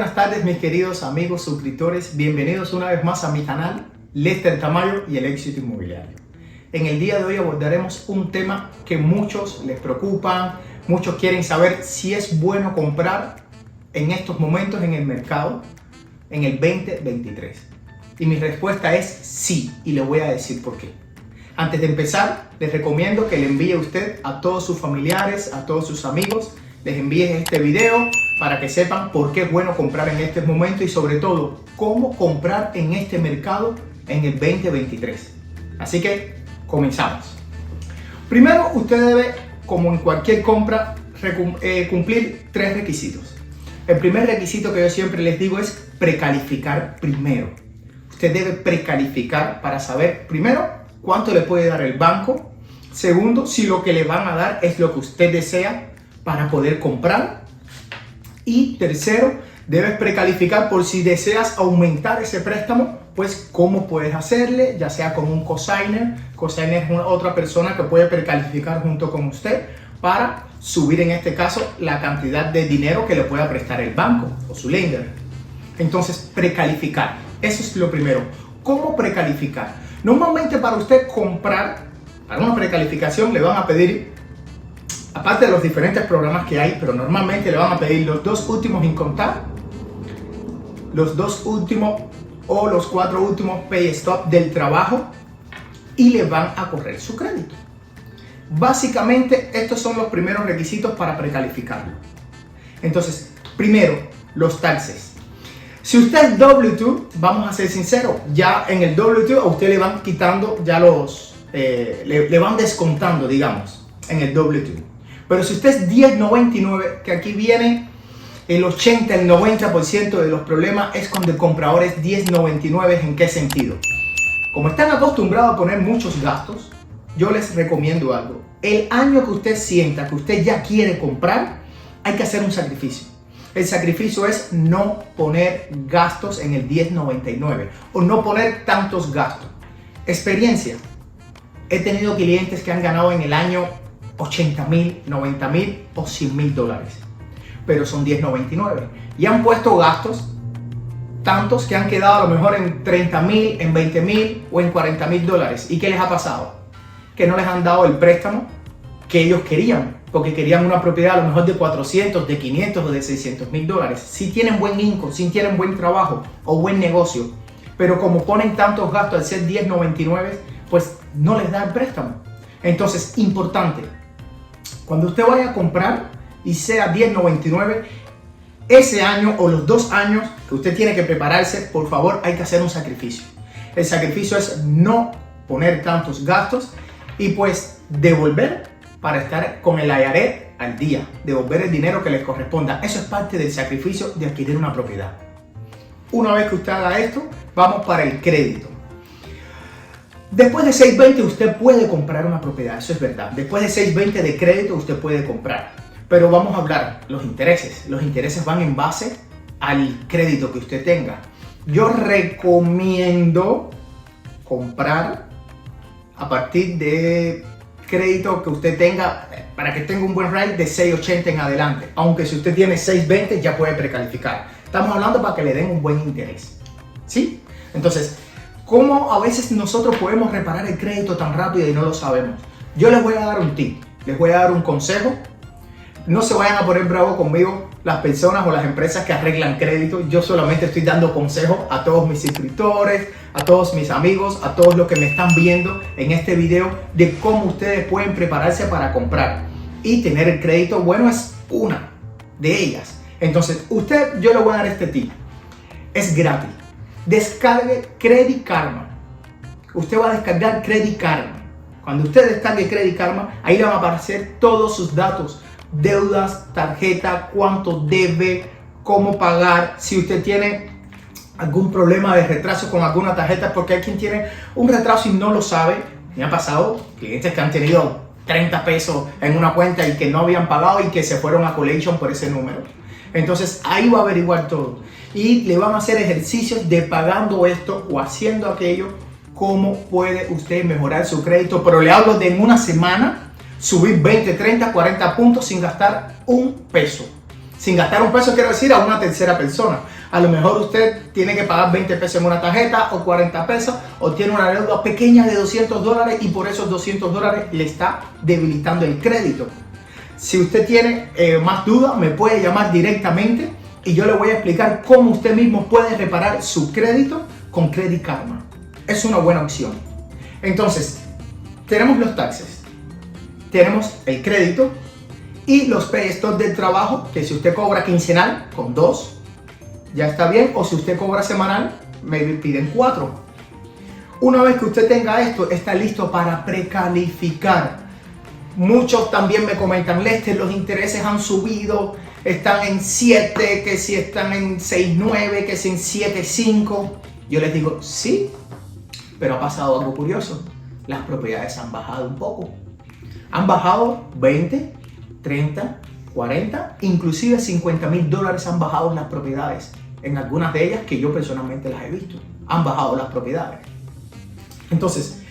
buenas tardes mis queridos amigos suscriptores, bienvenidos una vez más a mi canal Lester Tamayo y el éxito inmobiliario. En el día de hoy abordaremos un tema que muchos les preocupan, muchos quieren saber si es bueno comprar en estos momentos en el mercado en el 2023. Y mi respuesta es sí, y le voy a decir por qué. Antes de empezar, les recomiendo que le envíe usted a todos sus familiares, a todos sus amigos, les envíe este video para que sepan por qué es bueno comprar en este momento y sobre todo, cómo comprar en este mercado en el 2023. Así que, comenzamos. Primero, usted debe, como en cualquier compra, cumplir tres requisitos. El primer requisito que yo siempre les digo es precalificar primero. Usted debe precalificar para saber, primero, cuánto le puede dar el banco. Segundo, si lo que le van a dar es lo que usted desea para poder comprar. Y tercero, debes precalificar por si deseas aumentar ese préstamo, pues cómo puedes hacerle, ya sea con un cosigner. Cosigner es otra persona que puede precalificar junto con usted para subir, en este caso, la cantidad de dinero que le pueda prestar el banco o su lender. Entonces, precalificar. Eso es lo primero. ¿Cómo precalificar? Normalmente para usted comprar, para una precalificación le van a pedir, aparte de los diferentes programas que hay, pero normalmente le van a pedir los dos últimos income tax, los dos últimos o los cuatro últimos pay stop del trabajo y le van a correr su crédito. Básicamente estos son los primeros requisitos para precalificarlo. Entonces, primero, los taxes. Si usted es W2, vamos a ser sinceros, ya en el W2 a usted le van quitando ya le van descontando, digamos, en el W2. Pero si usted es 1099, que aquí viene el 80, el 90% de los problemas es cuando el comprador es 1099. ¿En qué sentido? Como están acostumbrados a poner muchos gastos, yo les recomiendo algo. El año que usted sienta que usted ya quiere comprar, hay que hacer un sacrificio. El sacrificio es no poner gastos en el 1099 o no poner tantos gastos. Experiencia. He tenido clientes que han ganado en el año 80,000, 90,000 o 100,000 dólares, pero son 1099 y han puesto gastos tantos que han quedado a lo mejor en 30,000, en 20,000 o en 40,000 dólares. ¿Y qué les ha pasado? Que no les han dado el préstamo que ellos querían, porque querían una propiedad a lo mejor de 400, de 500 o de 600,000 dólares. Si tienen buen income, si tienen buen trabajo o buen negocio, pero como ponen tantos gastos al ser 1099, pues no les da el préstamo. Entonces, importante, cuando usted vaya a comprar y sea 1099, ese año o los 2 años que usted tiene que prepararse, por favor, hay que hacer un sacrificio. El sacrificio es no poner tantos gastos y pues devolver para estar con el IRS al día, devolver el dinero que les corresponda. Eso es parte del sacrificio de adquirir una propiedad. Una vez que usted haga esto, vamos para el crédito. Después de 620 usted puede comprar una propiedad, eso es verdad. Después de 620 de crédito usted puede comprar. Pero vamos a hablar los intereses. Los intereses van en base al crédito que usted tenga. Yo recomiendo comprar a partir de crédito que usted tenga, para que tenga un buen rate de 680 en adelante. Aunque si usted tiene 620 ya puede precalificar. Estamos hablando para que le den un buen interés. ¿Sí? Entonces, ¿cómo a veces nosotros podemos reparar el crédito tan rápido y no lo sabemos? Yo les voy a dar un tip, les voy a dar un consejo. No se vayan a poner bravos conmigo las personas o las empresas que arreglan crédito. Yo solamente estoy dando consejos a todos mis suscriptores, a todos mis amigos, a todos los que me están viendo en este video de cómo ustedes pueden prepararse para comprar. Y tener el crédito bueno es una de ellas. Entonces, yo le voy a dar este tip. Es gratis. Descargue Credit Karma. Usted va a descargar Credit Karma. Cuando usted descargue Credit Karma, ahí le van a aparecer todos sus datos. Deudas, tarjeta, cuánto debe, cómo pagar, si usted tiene algún problema de retraso con alguna tarjeta, porque hay quien tiene un retraso y no lo sabe. Me ha pasado clientes que han tenido 30 pesos en una cuenta y que no habían pagado y que se fueron a collection por ese número. Entonces ahí va a averiguar todo y le van a hacer ejercicios de pagando esto o haciendo aquello, cómo puede usted mejorar su crédito. Pero le hablo de en una semana subir 20, 30, 40 puntos sin gastar un peso. Sin gastar un peso quiero decir a una tercera persona. A lo mejor usted tiene que pagar 20 pesos en una tarjeta o 40 pesos o tiene una deuda pequeña de $200 y por esos $200 le está debilitando el crédito. Si usted tiene más dudas, me puede llamar directamente y yo le voy a explicar cómo usted mismo puede reparar su crédito con Credit Karma. Es una buena opción. Entonces, tenemos los taxes, tenemos el crédito y los pay stubs del trabajo, que si usted cobra quincenal con 2, ya está bien, o si usted cobra semanal, me piden 4. Una vez que usted tenga esto, está listo para precalificar. Muchos también me comentan, Lester, los intereses han subido, están en 7, que si están en 6.9, que si en 7.5. Yo les digo, sí, pero ha pasado algo curioso. Las propiedades han bajado un poco. Han bajado 20, 30, 40, inclusive $50,000 han bajado las propiedades. En algunas de ellas que yo personalmente las he visto, han bajado las propiedades. Entonces,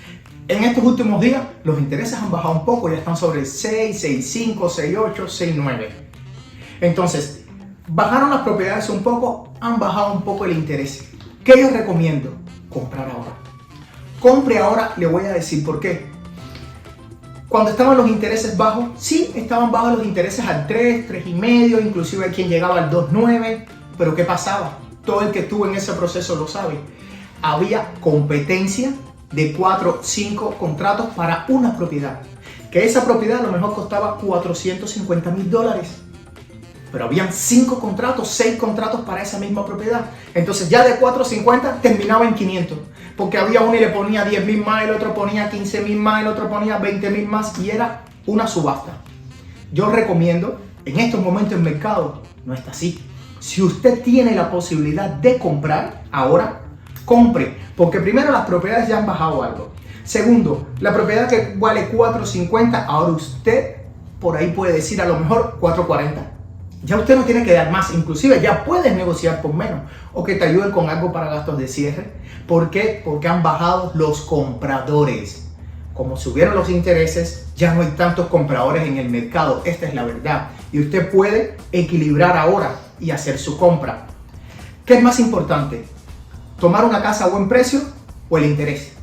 en estos últimos días, los intereses han bajado un poco, ya están sobre el 6, 6.5, 6.8, 6.9. Entonces, bajaron las propiedades un poco, han bajado un poco el interés. ¿Qué yo recomiendo? Comprar ahora. Compre ahora, le voy a decir por qué. Cuando estaban los intereses bajos, sí, estaban bajos los intereses al 3, 3.5, inclusive hay quien llegaba al 2.9, pero ¿qué pasaba? Todo el que estuvo en ese proceso lo sabe. Había competencia de 4, 5 contratos para una propiedad. Que esa propiedad a lo mejor costaba $450,000. Pero habían 5 contratos, 6 contratos para esa misma propiedad. Entonces ya de 450 terminaba en 500. Porque había uno y le ponía 10,000 más, el otro ponía 15,000 más, el otro ponía 20,000 más y era una subasta. Yo recomiendo, en estos momentos el mercado no está así. Si usted tiene la posibilidad de comprar ahora, compre. Porque primero las propiedades ya han bajado algo. Segundo, la propiedad que vale 450, ahora usted por ahí puede decir a lo mejor 440. Ya usted no tiene que dar más, inclusive ya puedes negociar por menos o que te ayuden con algo para gastos de cierre. ¿Por qué? Porque han bajado los compradores. Como subieron los intereses, ya no hay tantos compradores en el mercado. Esta es la verdad. Y usted puede equilibrar ahora y hacer su compra. ¿Qué es más importante? ¿Tomar una casa a buen precio o el interés?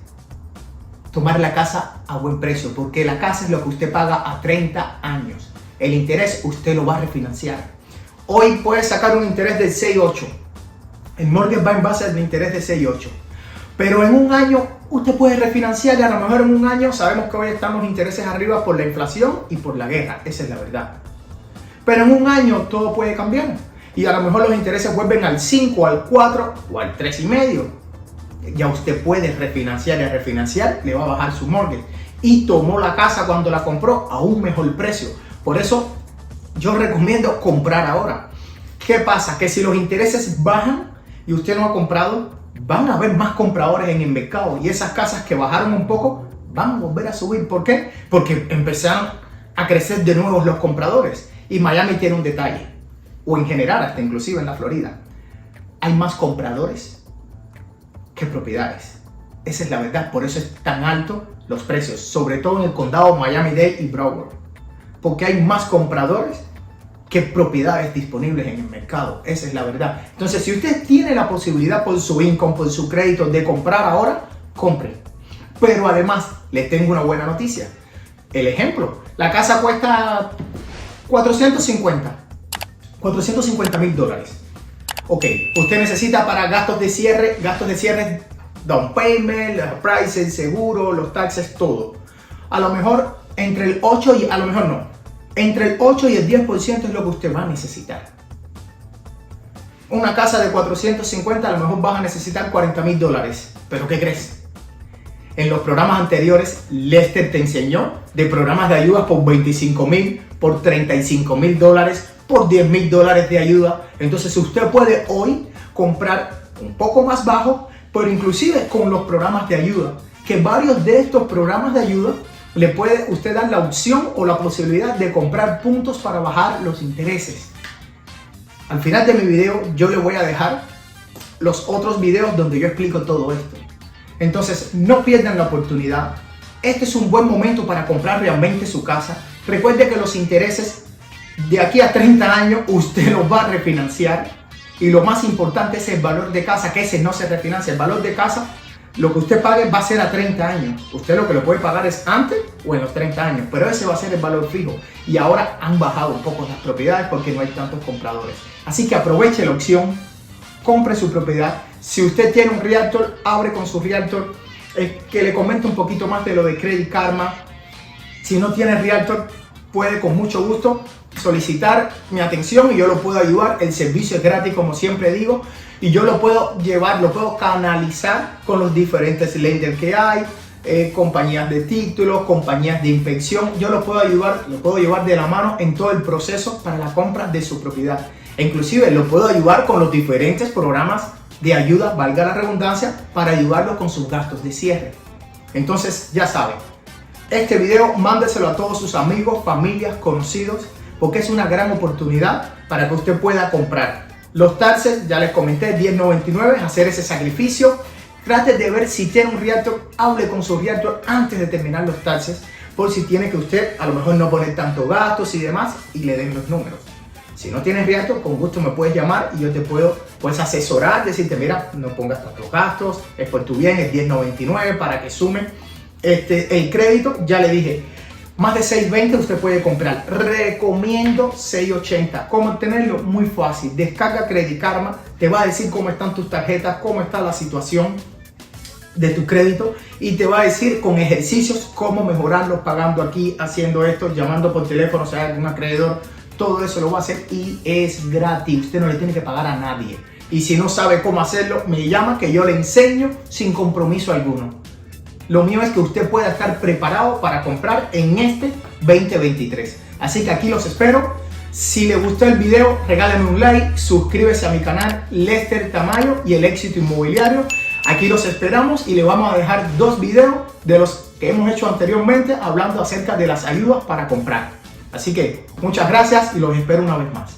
Tomar la casa a buen precio, porque la casa es lo que usted paga a 30 años. El interés usted lo va a refinanciar. Hoy puede sacar un interés del 6.8. El mortgage va en base al interés de 6.8. Pero en un año usted puede refinanciar y a lo mejor en un año sabemos que hoy están los intereses arriba por la inflación y por la guerra. Esa es la verdad. Pero en un año todo puede cambiar. Y a lo mejor los intereses vuelven al 5, al 4 o al 3.5. Ya usted puede refinanciar y al refinanciar le va a bajar su mortgage. Y tomó la casa cuando la compró a un mejor precio. Por eso yo recomiendo comprar ahora. ¿Qué pasa? Que si los intereses bajan y usted no ha comprado, van a haber más compradores en el mercado y esas casas que bajaron un poco van a volver a subir. ¿Por qué? Porque empezaron a crecer de nuevo los compradores. Y Miami tiene un detalle, o en general hasta inclusive en la Florida, hay más compradores que propiedades. Esa es la verdad, por eso es tan alto los precios, sobre todo en el condado Miami-Dade y Broward. Porque hay más compradores que propiedades disponibles en el mercado. Esa es la verdad. Entonces, si usted tiene la posibilidad por su income, por su crédito de comprar ahora, compre. Pero además, le tengo una buena noticia. El ejemplo, la casa cuesta $450,000. Ok, usted necesita para gastos de cierre, down payment, los prices, el seguro, los taxes, todo. A lo mejor entre el 8 y entre el 8 y el 10% es lo que usted va a necesitar. Una casa de 450 a lo mejor vas a necesitar $40,000. ¿Pero qué crees? En los programas anteriores, Lester te enseñó de programas de ayuda por $25,000, por $35,000, por $10,000 de ayuda. Entonces usted puede hoy comprar un poco más bajo, pero inclusive con los programas de ayuda, que varios de estos programas de ayuda le puede usted dar la opción o la posibilidad de comprar puntos para bajar los intereses. Al final de mi video yo le voy a dejar los otros videos donde yo explico todo esto. Entonces no pierdan la oportunidad. Este es un buen momento para comprar realmente su casa. Recuerde que los intereses De aquí a 30 años usted lo va a refinanciar y lo más importante es el valor de casa, que ese no se refinancia. El valor de casa, lo que usted pague va a ser a 30 años. Usted lo que lo puede pagar es antes o en los 30 años, pero ese va a ser el valor fijo. Y ahora han bajado un poco las propiedades porque no hay tantos compradores. Así que aproveche la opción, compre su propiedad. Si usted tiene un realtor, hable con su realtor, que le comente un poquito más de lo de Credit Karma. Si no tiene realtor, puede con mucho gusto solicitar mi atención y yo lo puedo ayudar. El servicio es gratis, como siempre digo, y yo lo puedo llevar, lo puedo canalizar con los diferentes lenders que hay, compañías de títulos, compañías de inspección. Yo lo puedo ayudar, lo puedo llevar de la mano en todo el proceso para la compra de su propiedad. E inclusive lo puedo ayudar con los diferentes programas de ayuda, valga la redundancia, para ayudarlo con sus gastos de cierre. Entonces, ya saben, este video mándeselo a todos sus amigos, familias, conocidos, porque es una gran oportunidad para que usted pueda comprar. Los taxes, ya les comenté, $10.99, hacer ese sacrificio. Trate de ver si tiene un realtor, hable con su realtor antes de terminar los taxes, por si tiene que usted a lo mejor no poner tantos gastos y demás, y le den los números. Si no tienes realtor, con gusto me puedes llamar y yo te puedo asesorar, decirte, mira, no pongas tantos gastos, es por tu bien, es $10.99 para que sumen el crédito. Ya le dije, más de 620 usted puede comprar. Recomiendo 680. ¿Cómo obtenerlo? Muy fácil. Descarga Credit Karma, te va a decir cómo están tus tarjetas, cómo está la situación de tu crédito y te va a decir con ejercicios cómo mejorarlo, pagando aquí, haciendo esto, llamando por teléfono, o sea, algún acreedor. Todo eso lo va a hacer y es gratis. Usted no le tiene que pagar a nadie. Y si no sabe cómo hacerlo, me llama que yo le enseño sin compromiso alguno. Lo mío es que usted pueda estar preparado para comprar en este 2023. Así que aquí los espero. Si le gustó el video, regáleme un like, suscríbese a mi canal Lester Tamayo y el éxito inmobiliario. Aquí los esperamos y le vamos a dejar 2 videos de los que hemos hecho anteriormente hablando acerca de las ayudas para comprar. Así que muchas gracias y los espero una vez más.